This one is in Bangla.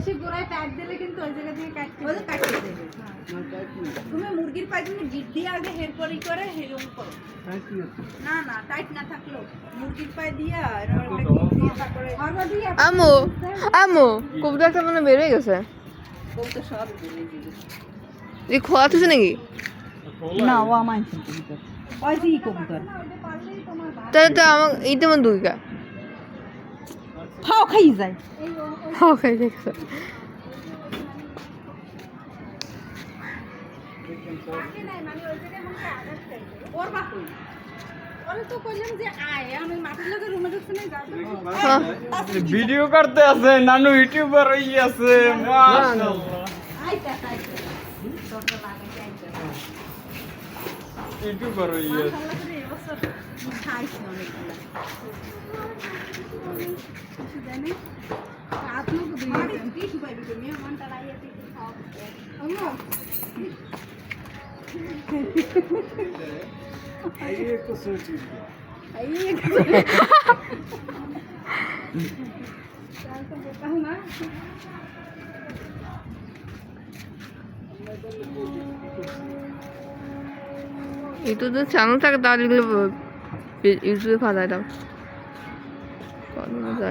বেশি গোড়ায় টাইট দিলে কিন্তু ওই জায়গা থেকে কাটতে দেবে। তুমি মুরগির পায়ে তুমি জিপ দিয়ে আগে হেরপরি করে হেরম করো। না না টাইট না থাকলেও মুরগির পায়ে দিয়ে আমু আমু কবুতরটা মানে বের হয়ে গেছে। কবুতর সব বেরিয়ে যাবে। এই খোয়া তুছে নাকি? না ও আমার কবুতর ওই যে কবুতর তাহলে তো আমার এই তো আমার দুইটা খাও খাই যায়। খাও খাই দেখছো ভিডিও করতে আছে নানু ইউটিউবার হয়ে আছে মাশাআল্লাহ ইউটিউবার হয়ে আছে itu tuh channel tak tahu juga YouTube pada ada. Kalau ada